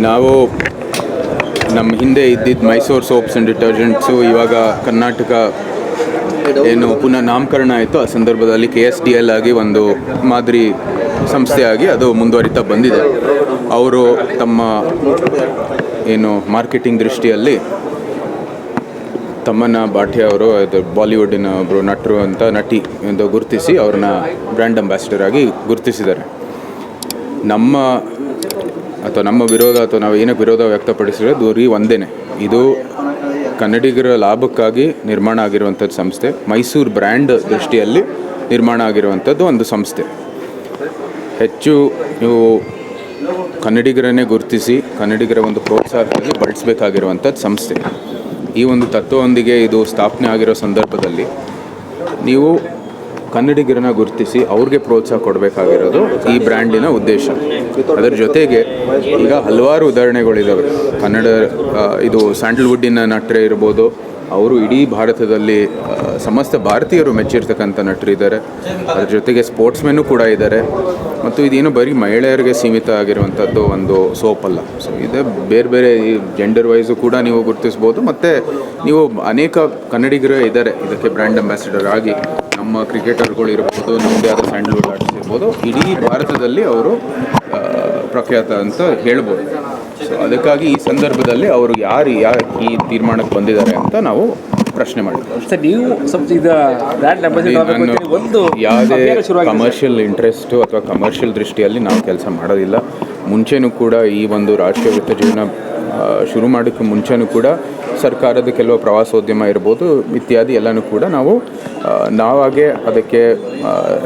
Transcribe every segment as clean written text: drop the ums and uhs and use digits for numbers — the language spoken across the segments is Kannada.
ನಾವು ನಮ್ಮ ಹಿಂದೆ ಇದ್ದಿದ್ದು ಮೈಸೂರು ಸೋಪ್ಸ್ ಆ್ಯಂಡ್ ಡಿಟರ್ಜೆಂಟ್ಸು ಇವಾಗ ಕರ್ನಾಟಕ ಏನು ಪುನಃ ನಾಮಕರಣ ಆಯಿತು. ಆ ಸಂದರ್ಭದಲ್ಲಿ KSDL ಆಗಿ ಒಂದು ಮಾದರಿ ಸಂಸ್ಥೆಯಾಗಿ ಅದು ಮುಂದುವರಿತಾ ಬಂದಿದೆ. ಅವರು ತಮ್ಮ ಏನು ಮಾರ್ಕೆಟಿಂಗ್ ದೃಷ್ಟಿಯಲ್ಲಿ ತಮ್ಮನ್ನ ಭಾಟಿಯಾ ಅವರು ಅದು ಬಾಲಿವುಡ್ಡಿನ ಒಬ್ಬರು ನಟರು ಅಂತ ನಟಿ ಎಂದು ಗುರುತಿಸಿ ಅವ್ರನ್ನ ಬ್ರ್ಯಾಂಡ್ ಅಂಬಾಸಿಡರ್ ಆಗಿ ಗುರುತಿಸಿದ್ದಾರೆ. ನಮ್ಮ ವಿರೋಧ ಅಥವಾ ನಾವು ಏನಕ್ಕೆ ವಿರೋಧ ವ್ಯಕ್ತಪಡಿಸಿರೋದು ಒಂದೇ, ಇದು ಕನ್ನಡಿಗರ ಲಾಭಕ್ಕಾಗಿ ನಿರ್ಮಾಣ ಆಗಿರುವಂಥದ್ದು ಸಂಸ್ಥೆ. ಮೈಸೂರು ಬ್ರ್ಯಾಂಡ್ ದೃಷ್ಟಿಯಲ್ಲಿ ನಿರ್ಮಾಣ ಆಗಿರುವಂಥದ್ದು ಒಂದು ಸಂಸ್ಥೆ. ಹೆಚ್ಚು ನೀವು ಕನ್ನಡಿಗರನ್ನೇ ಗುರುತಿಸಿ ಕನ್ನಡಿಗರ ಒಂದು ಪ್ರೋತ್ಸಾಹಕ್ಕಾಗಿ ಬಳಸಬೇಕಾಗಿರುವಂಥದ್ದು ಸಂಸ್ಥೆ. ಈ ಒಂದು ತತ್ವದೊಂದಿಗೆ ಇದು ಸ್ಥಾಪನೆ ಆಗಿರೋ ಸಂದರ್ಭದಲ್ಲಿ ನೀವು ಕನ್ನಡಿಗರನ್ನ ಗುರುತಿಸಿ ಅವ್ರಿಗೆ ಪ್ರೋತ್ಸಾಹ ಕೊಡಬೇಕಾಗಿರೋದು ಈ ಬ್ರ್ಯಾಂಡಿನ ಉದ್ದೇಶ. ಅದರ ಜೊತೆಗೆ ಈಗ ಹಲವಾರು ಉದಾಹರಣೆಗಳಿದ್ದಾವೆ. ಇದು ಸ್ಯಾಂಡಲ್ವುಡ್ಡಿನ ನಟರೇ ಇರ್ಬೋದು, ಅವರು ಇಡೀ ಭಾರತದಲ್ಲಿ ಸಮಸ್ತ ಭಾರತೀಯರು ಮೆಚ್ಚಿರ್ತಕ್ಕಂಥ ನಟರಿದ್ದಾರೆ. ಅದರ ಜೊತೆಗೆ ಸ್ಪೋರ್ಟ್ಸ್ಮೆನ್ನು ಕೂಡ ಇದ್ದಾರೆ. ಮತ್ತು ಇದೇನು ಬರೀ ಮಹಿಳೆಯರಿಗೆ ಸೀಮಿತ ಆಗಿರುವಂಥದ್ದು ಒಂದು ಸೋಪಲ್ಲ. ಸೊ ಇದು ಬೇರೆ ಬೇರೆ ಈ ಜೆಂಡರ್ ವೈಸು ಕೂಡ ನೀವು ಗುರುತಿಸ್ಬೋದು. ಮತ್ತು ನೀವು ಅನೇಕ ಕನ್ನಡಿಗರೇ ಇದ್ದಾರೆ ಇದಕ್ಕೆ ಬ್ರ್ಯಾಂಡ್ ಅಂಬಾಸಿಡರ್ ಆಗಿ. ನಮ್ಮ ಕ್ರಿಕೆಟರ್ಗಳು ಇರ್ಬೋದು, ನಮ್ಮದೇ ಆದ ಸ್ಯಾಂಡಲ್ವುಡ್ ಆರ್ಟಿಸ್ಟ್ ಇರ್ಬೋದು, ಇಡೀ ಭಾರತದಲ್ಲಿ ಅವರು ಪ್ರಖ್ಯಾತ ಅಂತ ಹೇಳ್ಬೋದು. ಸೊ ಅದಕ್ಕಾಗಿ ಈ ಸಂದರ್ಭದಲ್ಲಿ ಅವರು ಯಾರು ಈ ತೀರ್ಮಾನಕ್ಕೆ ಬಂದಿದ್ದಾರೆ ಅಂತ ನಾವು ಪ್ರಶ್ನೆ ಮಾಡಿದ್ವಿ. ಸರ್, ನೀವು ಯಾವುದೇ ಕಮರ್ಷಿಯಲ್ ಇಂಟ್ರೆಸ್ಟು ಅಥವಾ ಕಮರ್ಷಿಯಲ್ ದೃಷ್ಟಿಯಲ್ಲಿ ನಾವು ಕೆಲಸ ಮಾಡೋದಿಲ್ಲ. ಮುಂಚೆನೂ ಕೂಡ ಈ ಒಂದು ರಾಷ್ಟ್ರೀಯ ವೃತ್ತ ಜೀವನ ಶುರು ಮಾಡೋಕ್ಕೆ ಮುಂಚೆನೂ ಕೂಡ ಸರ್ಕಾರದ ಕೆಲವು ಪ್ರವಾಸೋದ್ಯಮ ಇರ್ಬೋದು ಇತ್ಯಾದಿ ಎಲ್ಲನೂ ಕೂಡ ನಾವಾಗೆ ಅದಕ್ಕೆ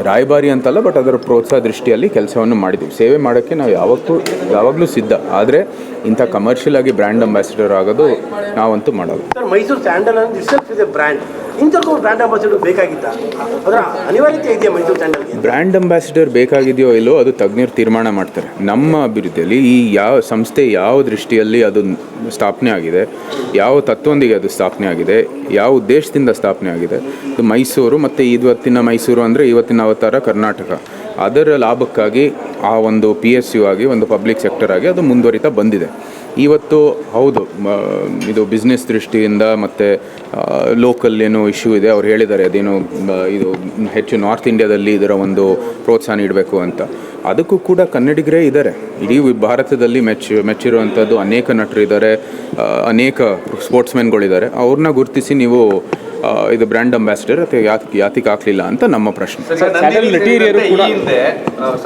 ರಾಯಭಾರಿ ಅಂತಲ್ಲ, ಬಟ್ ಅದರ ಪ್ರೋತ್ಸಾಹ ದೃಷ್ಟಿಯಲ್ಲಿ ಕೆಲಸವನ್ನು ಮಾಡಿದ್ದೀವಿ. ಸೇವೆ ಮಾಡೋಕ್ಕೆ ನಾವು ಯಾವಾಗಲೂ ಸಿದ್ಧ. ಆದರೆ ಇಂಥ ಕಮರ್ಷಿಯಲ್ ಆಗಿ ಬ್ರ್ಯಾಂಡ್ ಅಂಬಾಸಿಡರ್ ಆಗೋದು ನಾವಂತೂ ಮಾಡೋದು. Mysuru sandal is brand. ಇಂಥವ್ರಿಗೂ ಬ್ರ್ಯಾಂಡ್ ಅಂಬಾಸಿಡರ್ ಬೇಕಾಗಿತ್ತ? ಅದರ ಅನಿವಾರ್ಯತೆ ಇದೆಯಾ ಮೈಸೂರು ಸ್ಯಾಂಡಲ್ಗೆ? ಬ್ರ್ಯಾಂಡ್ ಅಂಬಾಸಿಡರ್ ಬೇಕಾಗಿದೆಯೋ ಇಲ್ಲೋ ಅದು ತಜ್ಞರು ತೀರ್ಮಾನ ಮಾಡ್ತಾರೆ. ನಮ್ಮ ಅಭಿವೃದ್ಧಿಯಲ್ಲಿ ಈ ಯಾವ ಸಂಸ್ಥೆ ಯಾವ ದೃಷ್ಟಿಯಲ್ಲಿ ಅದು ಸ್ಥಾಪನೆ ಆಗಿದೆ, ಯಾವ ತತ್ವದೊಂದಿಗೆ ಅದು ಸ್ಥಾಪನೆ ಆಗಿದೆ, ಯಾವ ಉದ್ದೇಶದಿಂದ ಸ್ಥಾಪನೆ ಆಗಿದೆ, ಇದು ಮೈಸೂರು ಮತ್ತು ಇವತ್ತಿನ ಮೈಸೂರು ಅಂದರೆ ಇವತ್ತಿನ ಅವತಾರ ಕರ್ನಾಟಕ, ಅದರ ಲಾಭಕ್ಕಾಗಿ ಆ ಒಂದು PSU ಆಗಿ ಒಂದು ಪಬ್ಲಿಕ್ ಸೆಕ್ಟರ್ ಆಗಿ ಅದು ಮುಂದುವರಿತಾ ಬಂದಿದೆ. ಇವತ್ತು ಹೌದು, ಇದು ಬಿಸ್ನೆಸ್ ದೃಷ್ಟಿಯಿಂದ ಮತ್ತು ಲೋಕಲ್ ಏನೋ ಇಶ್ಯೂ ಇದೆ. ಅವ್ರು ಹೇಳಿದ್ದಾರೆ ಅದೇನು ಇದು ಹೆಚ್ಚು ನಾರ್ತ್ ಇಂಡಿಯಾದಲ್ಲಿ ಇದರ ಒಂದು ಪ್ರೋತ್ಸಾಹ ನೀಡಬೇಕು ಅಂತ. ಅದಕ್ಕೂ ಕೂಡ ಕನ್ನಡಿಗರೇ ಇದ್ದಾರೆ. ಇಡೀ ಭಾರತದಲ್ಲಿ ಮೆಚ್ಚಿರುವಂಥದ್ದು ಅನೇಕ ನಟರು ಇದ್ದಾರೆ, ಅನೇಕ ಸ್ಪೋರ್ಟ್ಸ್ಮೆನ್ಗಳಿದ್ದಾರೆ. ಅವ್ರನ್ನ ಗುರುತಿಸಿ ನೀವು ಇದು ಬ್ರ್ಯಾಂಡ್ ಅಂಬಾಸಿಡರ್ ಅಥವಾ ಯಾತಿಗೆ ಹಾಕಲಿಲ್ಲ ಅಂತ ನಮ್ಮ ಪ್ರಶ್ನೆ.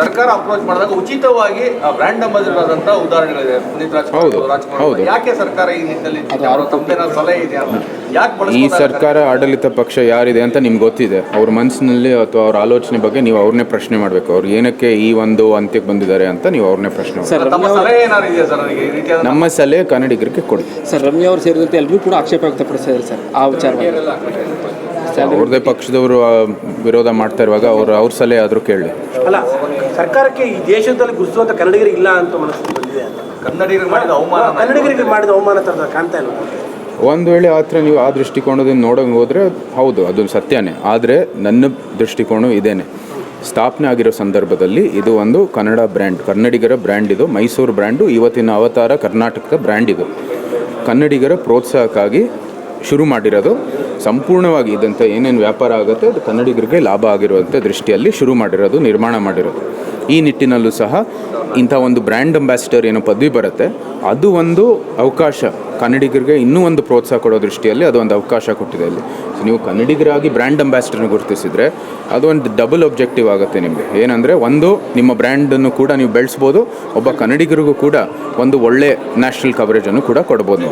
ಸರ್ಕಾರ ಅಪ್ರೋಚ್ ಮಾಡಿದಾಗ ಉಚಿತವಾಗಿ ಬ್ರ್ಯಾಂಡ್ ಅಂಬಾಸಿಡರ್ ಆದಂತ ಉದಾಹರಣೆಗಳಿದೆ. ಹೌದು. ಯಾಕೆ ಸರ್ಕಾರ ಈ ನಿಟ್ಟಿನಲ್ಲಿ ಸಲಹೆ ಇದೆ? ಈ ಸರ್ಕಾರ ಆಡಳಿತ ಪಕ್ಷ ಯಾರಿದೆ ಅಂತ ನಿಮ್ಗೆ ಗೊತ್ತಿದೆ. ಅವ್ರ ಮನಸ್ಸಿನಲ್ಲಿ ಅಥವಾ ಅವ್ರ ಆಲೋಚನೆ ಬಗ್ಗೆ ನೀವು ಅವ್ರನ್ನೇ ಪ್ರಶ್ನೆ ಮಾಡಬೇಕು. ಅವ್ರು ಏನಕ್ಕೆ ಈ ಒಂದು ಅಂತ್ಯಕ್ಕೆ ಬಂದಿದ್ದಾರೆ ಅಂತ ನೀವು ಅವ್ರನ್ನೇ ಪ್ರಶ್ನೆ ನಮ್ಮ ಸಲಹೆ ಕನ್ನಡಿಗರಿಗೆ ಕೊಡಿ. ಸರ್, ರಮ್ಯಾ ಅವರು ಸೇರಿದಂತೆ ಎಲ್ಲರೂ ಕೂಡ ಆಕ್ಷೇಪ ವ್ಯಕ್ತಪಡಿಸಿದ್ದಾರೆ ಸರ್ ಆ ವಿಚಾರ. ಅವ್ರದ್ದೇ ಪಕ್ಷದವರು ವಿರೋಧ ಮಾಡ್ತಾ ಇರುವಾಗ ಅವ್ರ ಸಲಹೆ ಆದರೂ ಕೇಳಿ. ಅಲ್ಲ, ಸರ್ಕಾರಕ್ಕೆ ಈ ದೇಶದಲ್ಲಿ ಗುರುತಿಸುವಂಥ ಕನ್ನಡಿಗರಿಗೆ ಇಲ್ಲ ಅಂತ ಮನಸ್ಸು ಬಂದಿದೆ. ಕನ್ನಡಿಗರಿಗೆ ಮಾಡಿದ ಅವಮಾನ ಥರ ಕಾಣ್ತಾ ಇಲ್ಲ. ಒಂದು ವೇಳೆ ಆ ಥರ ನೀವು ಆ ದೃಷ್ಟಿಕೋನದಿಂದ ನೋಡೋಂಗೆ ಹೋದರೆ ಹೌದು, ಅದು ಸತ್ಯನೇ. ಆದರೆ ನನ್ನ ದೃಷ್ಟಿಕೋನ ಇದೇನೆ. ಸ್ಥಾಪನೆ ಆಗಿರೋ ಸಂದರ್ಭದಲ್ಲಿ ಇದು ಒಂದು ಕನ್ನಡ ಬ್ರ್ಯಾಂಡ್, ಕನ್ನಡಿಗರ ಬ್ರ್ಯಾಂಡ್. ಇದು ಮೈಸೂರು ಬ್ರ್ಯಾಂಡು, ಇವತ್ತಿನ ಅವತಾರ ಕರ್ನಾಟಕದ ಬ್ರ್ಯಾಂಡ್. ಇದು ಕನ್ನಡಿಗರ ಪ್ರೋತ್ಸಾಹಕ್ಕಾಗಿ ಶುರು ಮಾಡಿರೋದು. ಸಂಪೂರ್ಣವಾಗಿ ಇದಂಥ ಏನೇನು ವ್ಯಾಪಾರ ಆಗುತ್ತೆ ಅದು ಕನ್ನಡಿಗರಿಗೆ ಲಾಭ ಆಗಿರುವಂಥ ದೃಷ್ಟಿಯಲ್ಲಿ ಶುರು ಮಾಡಿರೋದು, ನಿರ್ಮಾಣ ಮಾಡಿರೋದು. ಈ ನಿಟ್ಟಿನಲ್ಲೂ ಸಹ ಇಂಥ ಒಂದು ಬ್ರ್ಯಾಂಡ್ ಅಂಬಾಸಿಡರ್ ಏನೋ ಪದವಿ ಬರುತ್ತೆ, ಅದು ಒಂದು ಅವಕಾಶ ಕನ್ನಡಿಗರಿಗೆ ಇನ್ನೂ ಒಂದು ಪ್ರೋತ್ಸಾಹ ಕೊಡೋ ದೃಷ್ಟಿಯಲ್ಲಿ ಅದು ಒಂದು ಅವಕಾಶ ಕೊಟ್ಟಿದೆ. ಅಲ್ಲಿ ನೀವು ಕನ್ನಡಿಗರಾಗಿ ಬ್ರ್ಯಾಂಡ್ ಅಂಬಾಸಿಡರ್ನ ಗುರುತಿಸಿದರೆ ಅದು ಒಂದು ಡಬಲ್ ಒಬ್ಜೆಕ್ಟಿವ್ ಆಗುತ್ತೆ ನಿಮಗೆ. ಏನಂದರೆ, ಒಂದು ನಿಮ್ಮ ಬ್ರ್ಯಾಂಡನ್ನು ಕೂಡ ನೀವು ಬೆಳೆಸ್ಬೋದು, ಒಬ್ಬ ಕನ್ನಡಿಗರಿಗೂ ಕೂಡ ಒಂದು ಒಳ್ಳೆ ನ್ಯಾಷನಲ್ ಕವರೇಜನ್ನು ಕೂಡ ಕೊಡ್ಬೋದು.